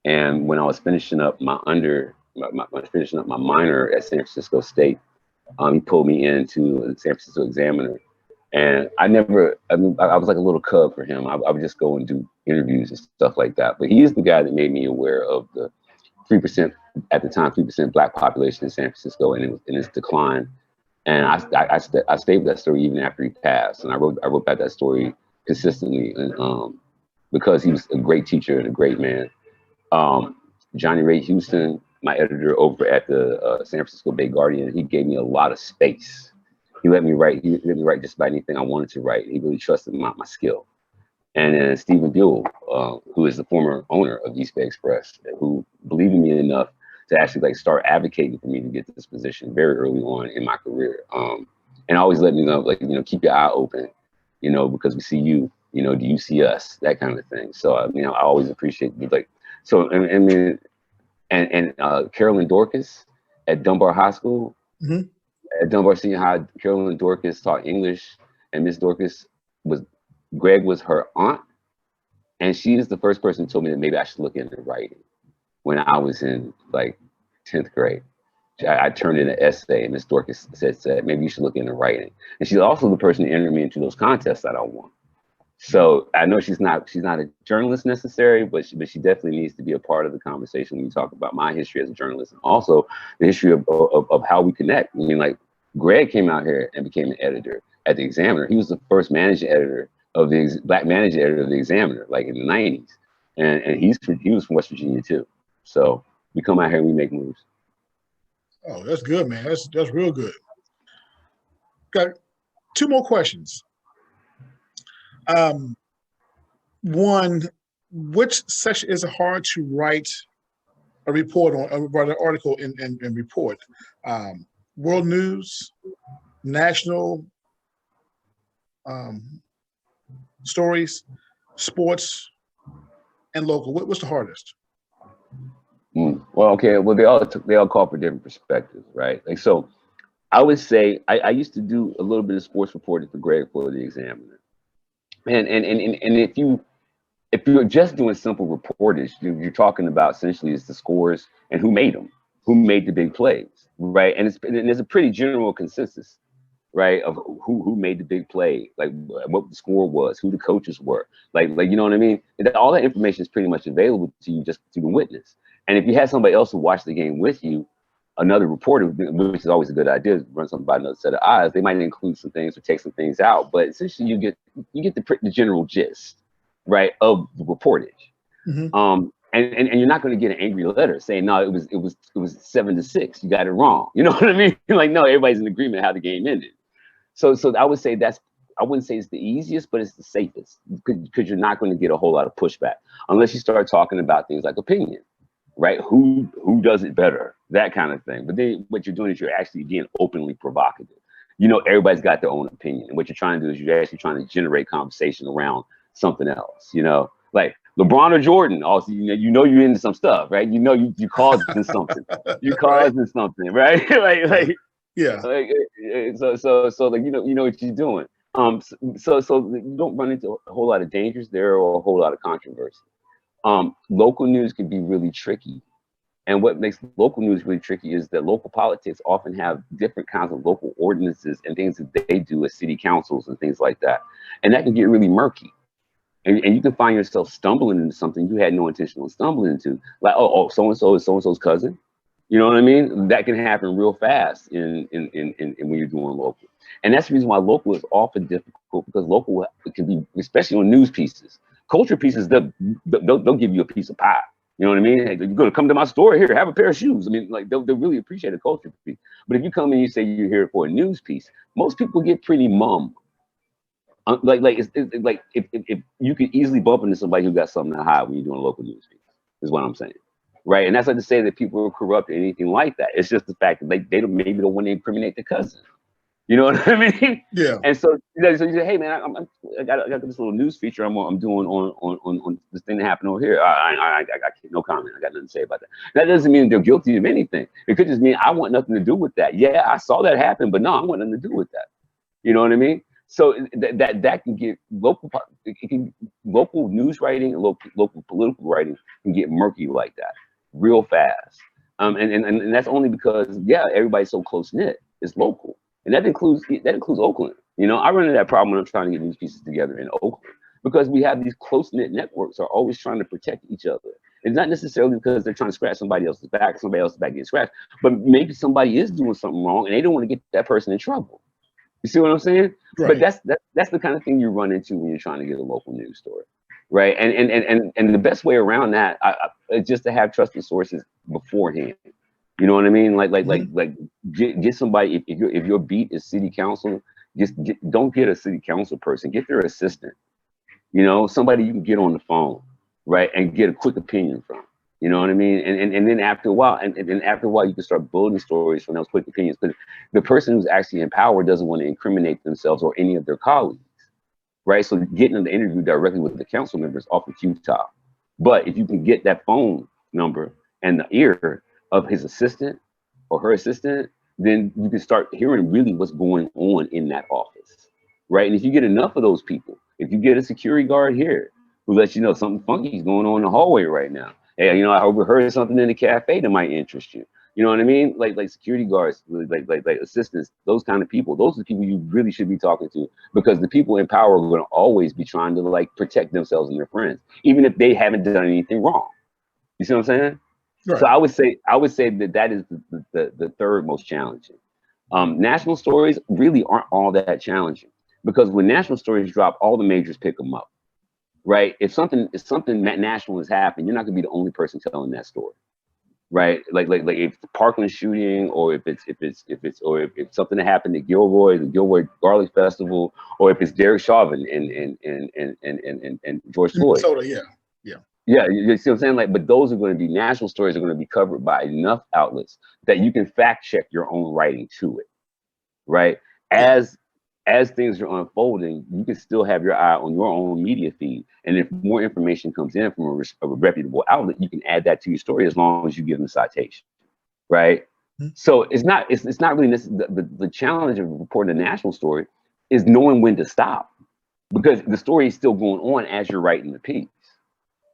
and when I was finishing up my minor at San Francisco State, he pulled me into the San Francisco Examiner, and I was like a little cub for him. I would just go and do interviews and stuff like that. But he is the guy that made me aware of the 3% at the time, 3% Black population in San Francisco and its decline. And I stayed with that story even after he passed, and I wrote about that story consistently, and because he was a great teacher and a great man. Johnny Ray Houston, my editor over at the San Francisco Bay Guardian, he gave me a lot of space. He let me write just about anything I wanted to write. He really trusted my skill. And then Stephen Buell, who is the former owner of East Bay Express, who believed in me enough to actually start advocating for me to get this position very early on in my career. And always let me know, keep your eye open, because we see you, do you see us? That kind of thing. So, I always appreciate so, and Carolyn Dorcas at Dunbar High School, at Dunbar Senior High, Carolyn Dorcas taught English, and Miss Dorcas Greg was her aunt, and she is the first person who told me that maybe I should look into writing when I was in 10th grade. I turned in an essay, and Miss Dorcas said maybe you should look into writing. And she's also the person who entered me into those contests that I won. So I know she's not a journalist necessarily, but she definitely needs to be a part of the conversation when you talk about my history as a journalist, and also the history of how we connect. I mean, Greg came out here and became an editor at the Examiner. He was the first managing editor of the Black managing editor of the Examiner, in the 90s, and he was from West Virginia too. So we come out here and we make moves. Oh, that's good, man. That's real good. Got two more questions. One, which section is it hard to write a report on, write an article and report? World news, national stories, sports, and local. What's the hardest? Well, okay. Well, they all call for different perspectives, right? So, I would say I used to do a little bit of sports reporting for Greg for the Examiner, and if you're just doing simple reportage, you're talking about essentially is the scores and who made them, who made the big plays, right? And there's a pretty general consensus right? Of who made the big play, like what the score was, who the coaches were, like you know what I mean? And all that information is pretty much available to you just through the witness. And if you had somebody else who watched the game with you, another reporter, which is always a good idea, run something by another set of eyes, they might include some things or take some things out, but essentially you get the general gist, right, of the reportage. And you're not going to get an angry letter saying, no, it was 7-6, you got it wrong. You know what I mean? Like, no, everybody's in agreement how the game ended. So I would say I wouldn't say it's the easiest, but it's the safest, because you're not going to get a whole lot of pushback unless you start talking about things like opinion, right? Who does it better, that kind of thing. But then what you're doing is you're actually being openly provocative. You know, everybody's got their own opinion, and what you're trying to do is you're actually trying to generate conversation around something else. You know, like LeBron or Jordan. Also, you know you're into some stuff, right? You know you causing something. You're causing something, right? like. Yeah. Like, so like, you know what you're doing. So you don't run into a whole lot of dangers there or a whole lot of controversy. Local news can be really tricky. And what makes local news really tricky is that local politics often have different kinds of local ordinances and things that they do as city councils and things like that. And that can get really murky. And you can find yourself stumbling into something you had no intention of stumbling into. Like, oh, so-and-so is so-and-so's cousin. You know what I mean? That can happen real fast in when you're doing local. And that's the reason why local is often difficult, because local can be, especially on news pieces. Culture pieces, they'll give you a piece of pie. You know what I mean? Hey, you're going to come to my store here, have a pair of shoes. I mean, like, they'll really appreciate a culture piece. But if you come and you say you're here for a news piece, most people get pretty mum. Like it's like if you could easily bump into somebody who got something to hide when you're doing a local news piece, is what I'm saying. Right. And that's not to say that people are corrupt or anything like that. It's just the fact that they maybe don't want to incriminate the cousin. You know what I mean? Yeah. And so you say, hey man, I got this little news feature I'm doing on this thing that happened over here. I got no comment. I got nothing to say about that. That doesn't mean they're guilty of anything. It could just mean I want nothing to do with that. Yeah, I saw that happen, but no, I want nothing to do with that. You know what I mean? So that can get local news writing and local political writing can get murky like that real fast. And that's only because, yeah, everybody's so close knit. It's local, and that includes Oakland. You know, I run into that problem when I'm trying to get news pieces together in Oakland, because we have these close knit networks are always trying to protect each other. It's not necessarily because they're trying to scratch somebody else's back getting scratched, but maybe somebody is doing something wrong and they don't want to get that person in trouble. You see what I'm saying? Right. But that's the kind of thing you run into when you're trying to get a local news story, right? And the best way around that is just to have trusted sources beforehand. You know what I mean? Like get somebody. If your beat is city council, don't get a city council person. Get their assistant. You know, somebody you can get on the phone, right, and get a quick opinion from. You know what I mean? And then after a while, and then after a while, you can start building stories from those quick opinions. But the person who's actually in power doesn't want to incriminate themselves or any of their colleagues, right? So getting the interview directly with the council member is often futile. But if you can get that phone number and the ear of his assistant or her assistant, then you can start hearing really what's going on in that office, right? And if you get enough of those people, if you get a security guard here who lets you know something funky is going on in the hallway right now. Hey, you know, I overheard something in the cafe that might interest you. You know what I mean? Like security guards, like assistants, those kind of people. Those are the people you really should be talking to, because the people in power are going to always be trying to like protect themselves and their friends, even if they haven't done anything wrong. You see what I'm saying? Right. So I would say that is the third most challenging. National stories really aren't all that challenging, because when national stories drop, all the majors pick them up. Right? If something national has happened, you're not gonna be the only person telling that story, right? Like if the Parkland shooting, or if something that happened at the Gilroy Garlic Festival, or if it's Derek Chauvin and George Floyd. Minnesota, Yeah, you see what I'm saying? Like, but those are going to be national stories, are going to be covered by enough outlets that you can fact check your own writing to it, right? As things are unfolding, you can still have your eye on your own media feed. And if more information comes in from a reputable outlet, you can add that to your story, as long as you give them a citation, right? Mm-hmm. So it's not really the challenge of reporting a national story is knowing when to stop, because the story is still going on as you're writing the piece,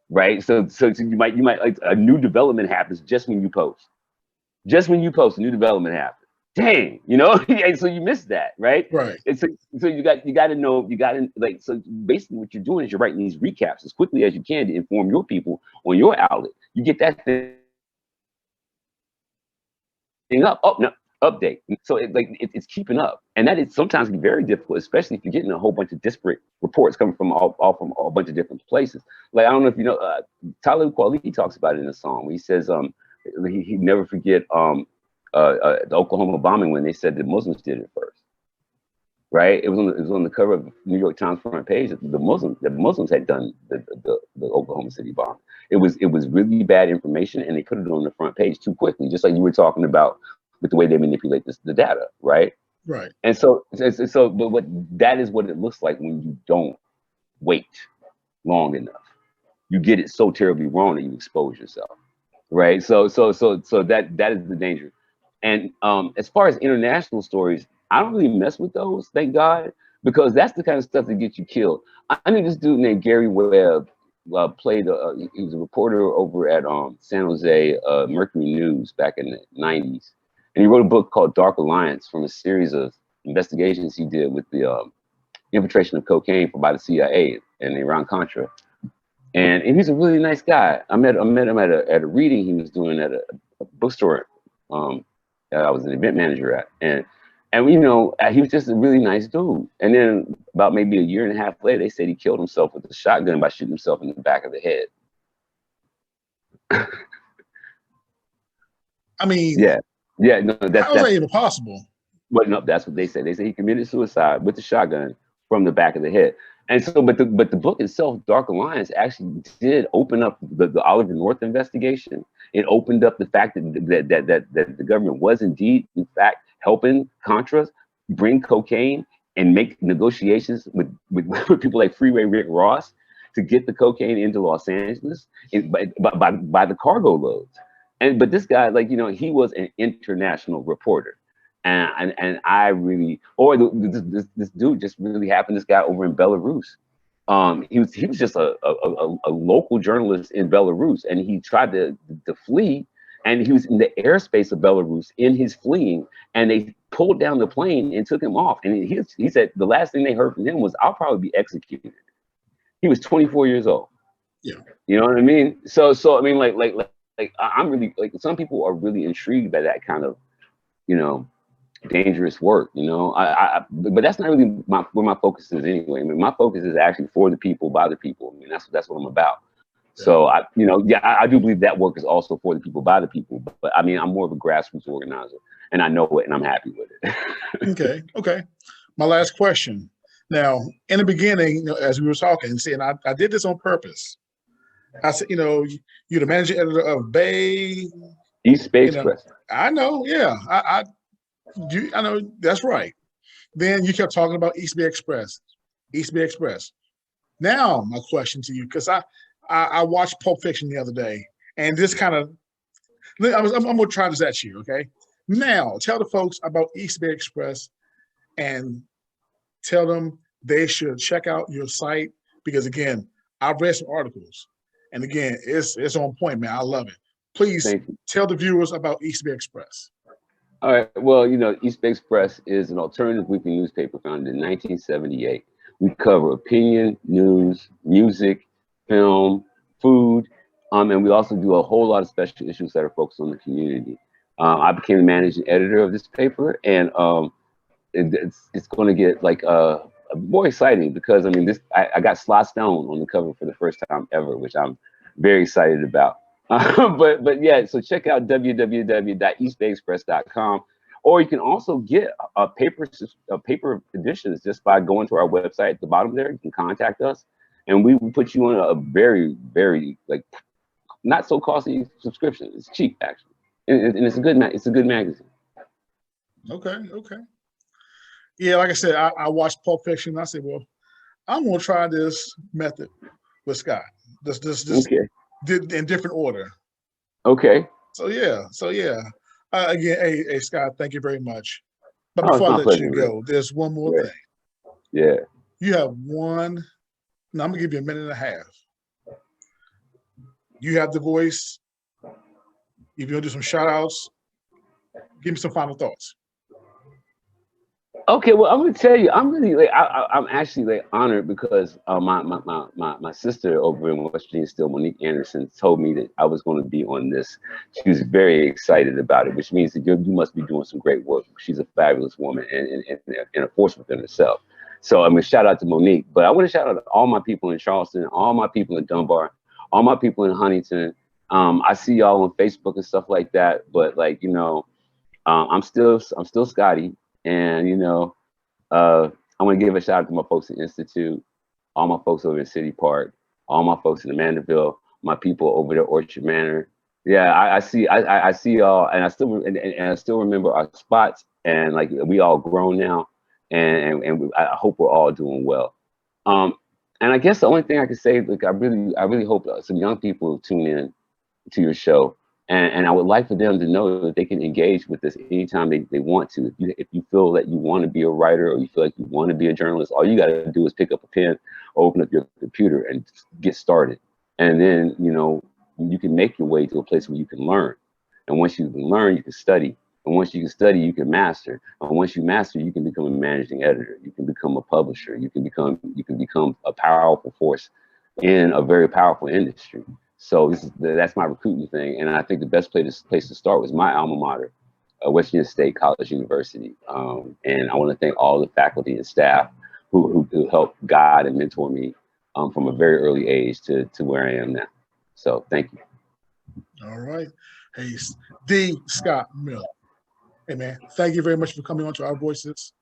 right? So you might like a new development happens just when you post. Just when you post, a new development happens. dang, you know, and so you miss that, right? Right. And so you got to know, you got to like, so basically what you're doing is you're writing these recaps as quickly as you can to inform your people on your outlet. You get that thing up, oh no, update. So it's keeping up, and that is sometimes be very difficult, especially if you're getting a whole bunch of disparate reports coming from all from a bunch of different places. Like I don't know if you know, Tyler Kweli talks about it in a song. He says he never forget the Oklahoma bombing when they said the Muslims did it first. Right? It was on the cover of the New York Times front page that the Muslims had done the Oklahoma City bomb. It was really bad information, and they put it on the front page too quickly, just like you were talking about with the way they manipulate the data, right? Right. And but what that is what it looks like when you don't wait long enough. You get it so terribly wrong that you expose yourself, right? So that is the danger. And as far as international stories, I don't really mess with those, thank God, because that's the kind of stuff that gets you killed. I knew this dude named Gary Webb played. He was a reporter over at San Jose Mercury News back in the '90s, and he wrote a book called Dark Alliance from a series of investigations he did with the infiltration of cocaine by the CIA and Iran Contra. And he's a really nice guy. I met him at a reading he was doing at a bookstore. I was an event manager at, and you know, he was just a really nice dude. And then about maybe a year and a half later, they said he killed himself with a shotgun by shooting himself in the back of the head. I mean, yeah, no, how is that even possible? But no, that's what they said. They said he committed suicide with the shotgun from the back of the head. And so, but the book itself, Dark Alliance, actually did open up the Oliver North investigation. It opened up the fact that the government was indeed, in fact, helping Contras bring cocaine and make negotiations with people like Freeway Rick Ross to get the cocaine into Los Angeles by the cargo loads. But this guy, like, you know, he was an international reporter. And I really, or this dude just really happened. This guy over in Belarus, he was just a local journalist in Belarus, and he tried to flee, and he was in the airspace of Belarus in his fleeing, and they pulled down the plane and took him off. And he said the last thing they heard from him was, "I'll probably be executed." He was 24 years old. Yeah, you know what I mean. So I mean, like I'm really, like, some people are really intrigued by that kind of, you know, dangerous work, you know. But that's not really where my focus is anyway. I mean, my focus is actually for the people, by the people. I mean, that's what I'm about. Yeah. So I do believe that work is also for the people, by the people. But I mean, I'm more of a grassroots organizer, and I know it, and I'm happy with it. Okay. My last question. Now, in the beginning, you know, as we were talking, saying I did this on purpose. I said, you know, you're the managing editor of Bay East Bay Express. I know, yeah. I know that's right. Then you kept talking about East Bay Express. Now, my question to you, because I watched Pulp Fiction the other day, and this kind of, I'm going to try this at you, okay? Now, tell the folks about East Bay Express, and tell them they should check out your site, because again, I've read some articles, and again, it's on point, man. I love it. Please tell the viewers about East Bay Express. All right. Well, you know, East Bay Express is an alternative weekly newspaper founded in 1978. We cover opinion, news, music, film, food, and we also do a whole lot of special issues that are focused on the community. I became the managing editor of this paper, and it's going to get like more exciting, because I mean, I got Sly Stone on the cover for the first time ever, which I'm very excited about. But yeah, so check out www.eastbayexpress.com, or you can also get paper editions just by going to our website at the bottom there. You can contact us, and we will put you on a very, very, like, not so costly subscription. It's cheap, actually, and it's a good magazine. Okay. Yeah, like I said, I watched Pulp Fiction. And I said, well, I'm gonna try this method with Scott. This okay. Did in different order. Okay. So yeah. Again, hey Scott, thank you very much. But before I let you go, there's one more thing. Yeah. You have one. Now I'm gonna give you a minute and a half. You have the voice. If you want to do some shout outs, give me some final thoughts. Okay, well, I'm gonna tell you, I'm really like, I'm actually like honored because my sister over in West Virginia, still Monique Anderson, told me that I was going to be on this. She was very excited about it, which means that you must be doing some great work. She's a fabulous woman and a force within herself. So I'm gonna shout out to Monique, but I want to shout out to all my people in Charleston, all my people in Dunbar, all my people in Huntington. I see y'all on Facebook and stuff like that, but like I'm still Scotty, and I want to give a shout out to my folks at Institute, all my folks over in City Park, all my folks in Mandeville, my people over there, Orchard Manor. Yeah, I see y'all, and I still remember our spots, and like we all grown now, I hope we're all doing well. Um, and I guess the only thing I can say, like I really hope some young people tune in to your show. And I would like for them to know that they can engage with this anytime they want to. If you feel that you want to be a writer or you feel like you want to be a journalist, all you got to do is pick up a pen, open up your computer, and get started. And then, you can make your way to a place where you can learn. And once you can learn, you can study. And once you can study, you can master. And once you master, you can become a managing editor. You can become a publisher. You can become a powerful force in a very powerful industry. So that's my recruiting thing, and I think the best place to start was my alma mater, West Virginia State College University. And I want to thank all the faculty and staff who helped guide and mentor me from a very early age to where I am now. So thank you. All right. Hey, D. Scot Miller. Hey, man, thank you very much for coming on to Our Voices.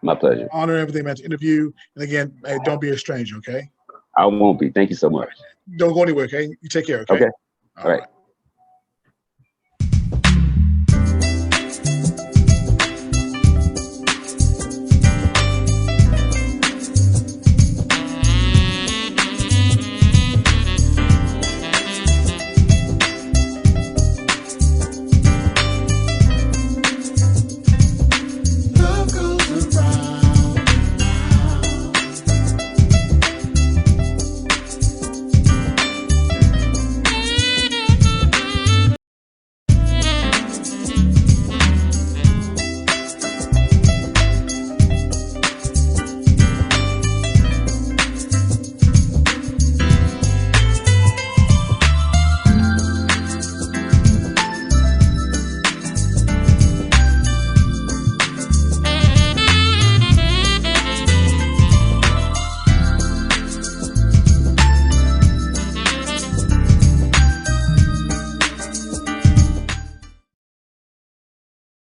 My pleasure. Honor everything, man, to interview. And again, hey, don't be a stranger, okay? I won't be. Thank you so much. Don't go anywhere, okay? You take care, okay? Okay. All right.